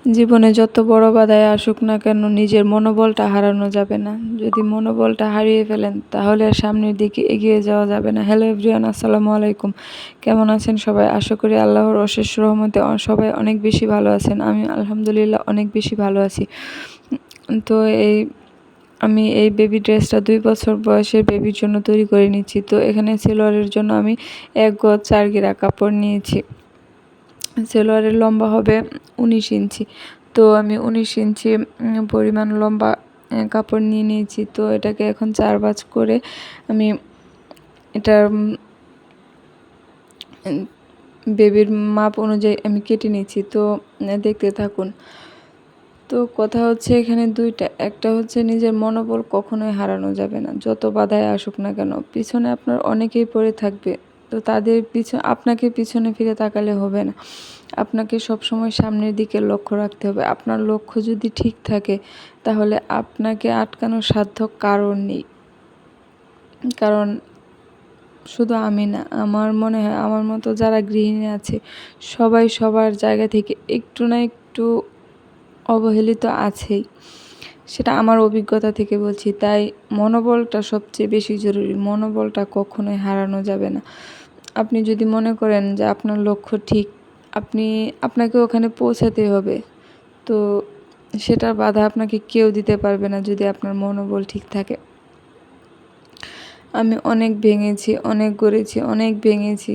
জীবনে যত বড় বাধাই আসুক না কেন নিজের মনোবলটা হারানো যাবে না। যদি মনোবলটা হারিয়ে ফেলেন তাহলে আর সামনের দিকে এগিয়ে যাওয়া যাবে না। হ্যালো এভরিওয়ান, আসসালামু আলাইকুম। কেমন আছেন সবাই? আশা করি আল্লাহর অশেষ রহমতে সবাই অনেক বেশি ভালো আছেন। আমি আলহামদুলিল্লাহ অনেক বেশি ভালো আছি। তো আমি এই বেবি ড্রেসটা 2 বছর বয়সের বেবির জন্য তৈরি করে নিচ্ছি। তো এখানে সেলোয়ারের জন্য আমি 1 গজ 4 গিরা কাপড় নিয়েছি। সেলোয়ারের লম্বা হবে 19 ইঞ্চি। তো আমি 19 ইঞ্চি পরিমাণ লম্বা কাপড় নিয়ে নিয়েছি। তো এটাকে এখন 4 ভাঁজ করে আমি এটার বেবির মাপ অনুযায়ী আমি কেটে নিয়েছি। তো দেখতে থাকুন। তো কথা হচ্ছে এখানে দুইটা, একটা হচ্ছে নিজের মনোবল কখনোই হারানো যাবে না, যত বাধাই আসুক না কেন। পিছনে আপনার অনেকেই পড়ে থাকবে, তো তাদের আপনাকে পিছনে ফিরে তাকালে হবে না। আপনাকে সবসময় সামনের দিকে লক্ষ্য রাখতে হবে। আপনার লক্ষ্য যদি ঠিক থাকে তাহলে আপনাকে আটকানোর সাধ্য কারণ নেই। কারণ শুধু আমি না, আমার মনে হয় আমার মতো যারা গৃহিণী আছে সবাই সবার জায়গা থেকে একটু না একটু অবহেলিত আছেই। সেটা আমার অভিজ্ঞতা থেকে বলছি। তাই মনোবলটা সবচেয়ে বেশি জরুরি। মনোবলটা কখনোই হারানো যাবে না। আপনি যদি মনে করেন যে আপনার লক্ষ্য ঠিক, আপনাকে ওখানে পৌঁছাতে হবে, তো সেটার বাধা আপনাকে কেউ দিতে পারবে না যদি আপনার মনোবল ঠিক থাকে। আমি অনেক ভেঙেছি, অনেক গড়েছি, অনেক ভেঙেছি,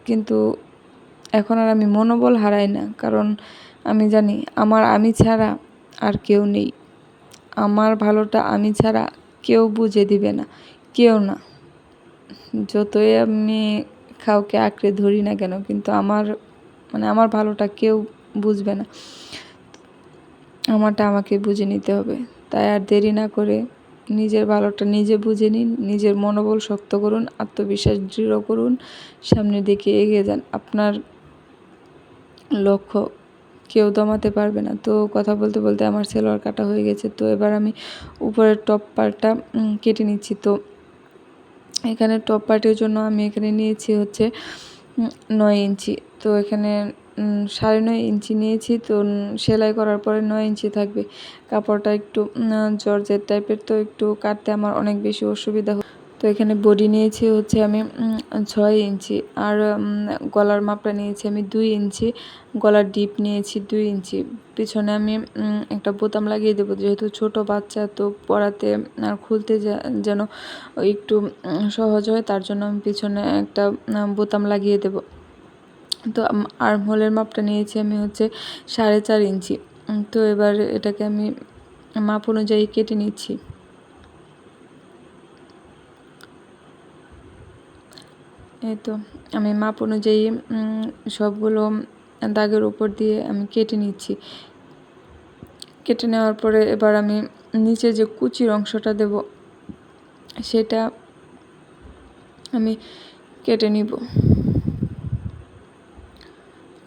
কিন্তু এখন আর আমি মনোবল হারাই না। কারণ আমি জানি আমি ছাড়া আর কেউ নেই। আমার ভালোটা আমি ছাড়া কেউ বুঝে দিবে না, কেউ না। যতই আমি কাউকে আঁকড়ে ধরি না কেন, কিন্তু আমার ভালোটা কেউ বুঝবে না। আমারটা আমাকে বুঝে নিতে হবে। তাই আর দেরি না করে নিজের ভালোটা নিজে বুঝে নিন, নিজের মনোবল শক্ত করুন, আত্মবিশ্বাস দৃঢ় করুন, সামনের দিকে এগিয়ে যান। আপনার লক্ষ্য কেউ দমাতে পারবে না। তো কথা বলতে বলতে আমার সেলোয়ার কাটা হয়ে গেছে। তো এবার আমি উপরের টপ পার্টটা কেটে নিচ্ছি। তো এখানে টপ পার্টের জন্য আমি এখানে নিয়েছি হচ্ছে 9 ইঞ্চি। তো এখানে 9.5 ইঞ্চি নিয়েছি। তো সেলাই করার পরে 9 ইঞ্চি থাকবে। কাপড়টা একটু জর্জেট টাইপের, তো একটু কাটতে আমার অনেক বেশি অসুবিধা। তো এখানে বডি নিয়েছি হচ্ছে আমি 6 ইঞ্চি, আর গলার মাপটা নিয়েছি আমি 2 ইঞ্চি, গলার ডিপ নিয়েছি 2 ইঞ্চি। পিছনে আমি একটা বোতাম লাগিয়ে দেবো, যেহেতু ছোট বাচ্চা, তো পরাতে আর খুলতে যেন একটু সহজ হয়, তার জন্য আমি পিছনে একটা বোতাম লাগিয়ে দেব। তো আর্মহোলের মাপটা নিয়েছি আমি হচ্ছে 4.5 ইঞ্চি। তো এবার এটাকে আমি মাপ অনুযায়ী কেটে নিচ্ছি। এই তো আমি মাপ অনুযায়ী সবগুলো দাগের উপর দিয়ে আমি কেটে নিচ্ছি। কেটে নেওয়ার পরে এবার আমি নিচে যে কুচির অংশটা দেব সেটা আমি কেটে নিব।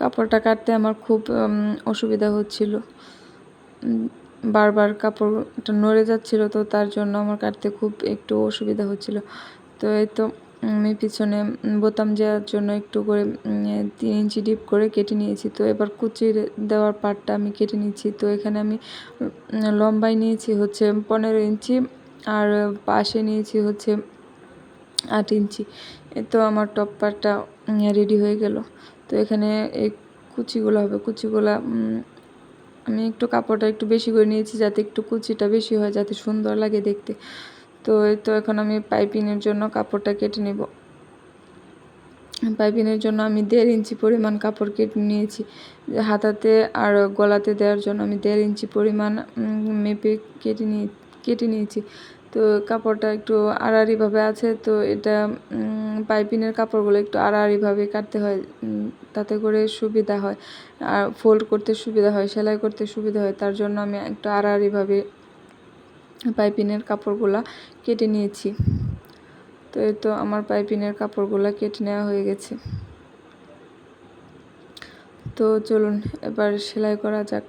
কাপড়টা কাটতে আমার খুব অসুবিধা হচ্ছিল, বারবার কাপড়টা নড়ে যাচ্ছিল, তো তার জন্য আমার কাটতে খুব একটু অসুবিধা হচ্ছিল। তো এই তো আমি পিছনে বোতাম দেওয়ার জন্য একটু করে 3 ইঞ্চি ডিপ করে কেটে নিয়েছি। তো এবার কুচির দেওয়ার পার্টটা আমি কেটে নিচ্ছি। তো এখানে আমি লম্বায় নিয়েছি হচ্ছে 15 ইঞ্চি, আর পাশে নিয়েছি হচ্ছে 8 ইঞ্চি। তো আমার টপ পার্টটা রেডি হয়ে গেল। তো এখানে এই কুচিগুলো হবে, কুচিগুলা আমি একটু কাপড়টা একটু বেশি করে নিয়েছি যাতে একটু কুচিটা বেশি হয়, যাতে সুন্দর লাগে দেখতে। তো এই তো এখন আমি পাইপিংয়ের জন্য কাপড়টা কেটে নেব। পাইপিংয়ের জন্য আমি 1.5 ইঞ্চি পরিমাণ কাপড় কেটে নিয়েছি। হাতাতে আর গলাতে দেওয়ার জন্য আমি 1.5 ইঞ্চি পরিমাণ মেপে কেটে নিয়েছি। তো কাপড়টা একটু আড়াআড়িভাবে আছে, তো এটা পাইপিংয়ের কাপড়গুলো একটু আড়াআড়িভাবে কাটতে হয়, তাতে করে সুবিধা হয়, আর ফোল্ড করতে সুবিধা হয়, সেলাই করতে সুবিধা হয়। তার জন্য আমি একটু আড়াআড়িভাবে পাইপিংয়ের কাপড়গুলা কেটে নিয়েছি। তো এই তো আমার পাইপিংয়ের কাপড়গুলা কেটে নেওয়া হয়ে গেছে। তো চলুন এবার সেলাই করা যাক।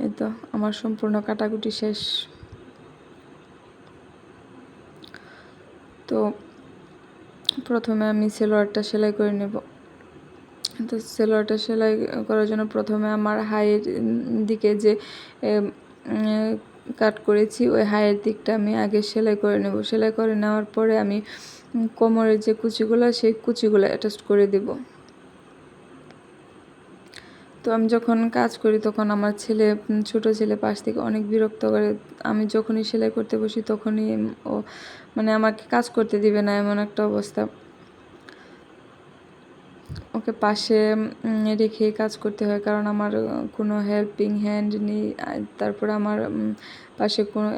এই তো আমার সম্পূর্ণ কাটাকুটি শেষ। তো প্রথমে আমি সেলোয়ারটা সেলাই করে নেব। তো সেলোয়ারটা সেলাই করার জন্য প্রথমে আমার হাইয়ের দিকে যে কাট করেছি ওই হাইয়ের দিকটা আমি আগে সেলাই করে নেব। সেলাই করে নেওয়ার পরে আমি কোমরের যে কুচিগুলো সেই কুচিগুলো অ্যাটাচ করে দেব। তো আমি যখন কাজ করি তখন আমার ছেলে, ছোট ছেলে পাশ থেকে অনেক বিরক্ত করে। আমি যখনই সেলাই করতে বসি তখনই ও মানে আমাকে কাজ করতে দিবে না, এমন একটা অবস্থা। ওকে পাশে রেখে কাজ করতে হয়, কারণ আমার কোনো হেল্পিং হ্যান্ড নেই। তারপরে আমার পাশে কোনো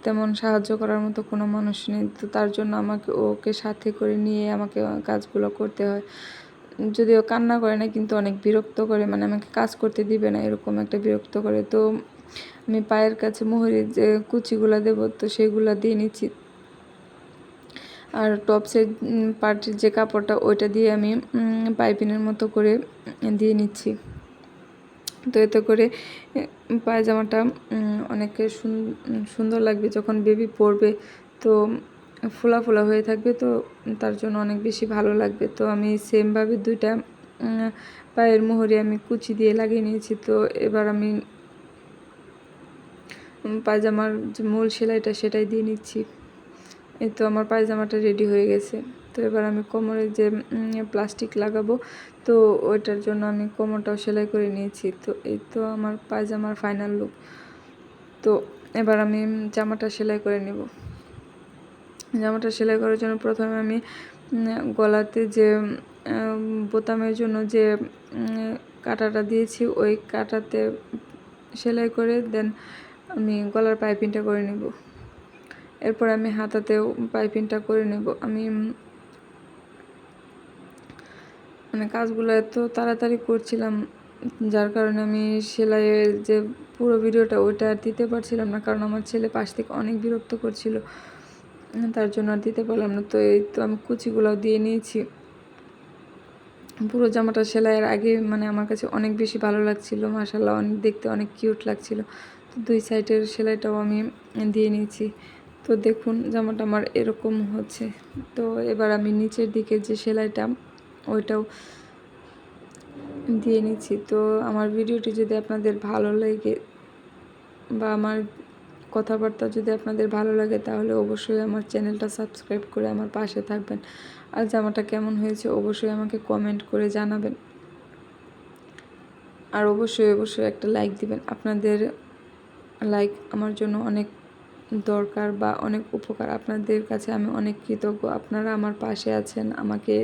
তেমন সাহায্য করার মতো কোনো মানুষ নেই। তো তার জন্য আমাকে ওকে সাথে করে নিয়ে আমাকে কাজগুলো করতে হয়। যদিও কান্না করে না, কিন্তু অনেক বিরক্ত করে, মানে আমাকে কাজ করতে দিবে না, এরকম একটা বিরক্ত করে। তো আমি পায়ের কাছে মোহরের যে কুচিগুলো দেবো তো সেগুলো দিয়ে নিচ্ছি। আর টপসের পার্টির যে কাপড়টা ওইটা দিয়ে আমি পাইপিনের মতো করে দিয়ে নিচ্ছি। তো এতে করে পায়জামাটা অনেক সুন্দর লাগবে যখন বেবি পরবে। তো ফোলা ফোলা হয়ে থাকবে, তো তার জন্য অনেক বেশি ভালো লাগবে। তো আমি সেমভাবে দুইটা পায়ের মোহরে আমি কুচি দিয়ে লাগিয়ে নিয়েছি। তো এবার আমি পায়জামার যে মূল সেলাইটা সেটাই দিয়ে নিচ্ছি। এই তো আমার পায়জামাটা রেডি হয়ে গেছে। তো এবার আমি কোমরে যে প্লাস্টিক লাগাবো, তো ওইটার জন্য আমি কোমরটাও সেলাই করে নিয়েছি। তো এই তো আমার পায়জামার ফাইনাল লুক। তো এবার আমি জামাটা সেলাই করে নেব। জামাটা সেলাই করার জন্য প্রথমে আমি গলাতে যে বোতামের জন্য যে কাঁটাটা দিয়েছি ওই কাঁটাতে সেলাই করে দেন আমি গলার পাইপিংটা করে নেব। এরপর আমি হাতাতেও পাইপিংটা করে নেব। আমি মানে কাজগুলো এত তাড়াতাড়ি করছিলাম, যার কারণে আমি সেলাইয়ের যে পুরো ভিডিওটা ওইটা আর দিতে পারছিলাম না, কারণ আমার ছেলে পাশ থেকে অনেক বিরক্ত করছিল, তার জন্য আর দিতে পারলাম না। তো এই তো আমি কুচিগুলোও দিয়ে নিয়েছি। পুরো জামাটা সেলাইয়ের আগে মানে আমার কাছে অনেক বেশি ভালো লাগছিল, মাশাআল্লাহ অনেক দেখতে অনেক কিউট লাগছিল। তো দুই সাইডের সেলাইটাও আমি দিয়ে নিয়েছি। তো দেখুন জামাটা আমার এরকম হচ্ছে। তো এবার আমি নিচের দিকে যে সেলাইটা ওইটাও দিয়ে নিচ্ছি। তো আমার ভিডিওটি যদি আপনাদের ভালো লাগে বা আমার কথাবার্তা যদি আপনাদের ভালো লাগে, তাহলে অবশ্যই আমার চ্যানেলটা সাবস্ক্রাইব করে আমার পাশে থাকবেন। আর জামাটা কেমন হয়েছে অবশ্যই আমাকে কমেন্ট করে জানাবেন। আর অবশ্যই একটা লাইক দিবেন। আপনাদের লাইক আমার জন্য অনেক দরকার বা অনেক উপকার। আপনাদের কাছে আমি অনেক কৃতজ্ঞ। আপনারা আমার পাশে আছেন, আমাকে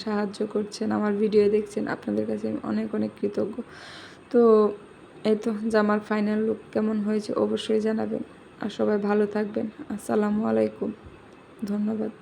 সাহায্য করছেন, আমার ভিডিও দেখছেন, আপনাদের কাছে আমি অনেক কৃতজ্ঞ। তো এই তো জামার ফাইনাল লুক কেমন হয়েছে অবশ্যই জানাবেন। আর সবাই ভালো থাকবেন। আসসালামু আলাইকুম, ধন্যবাদ।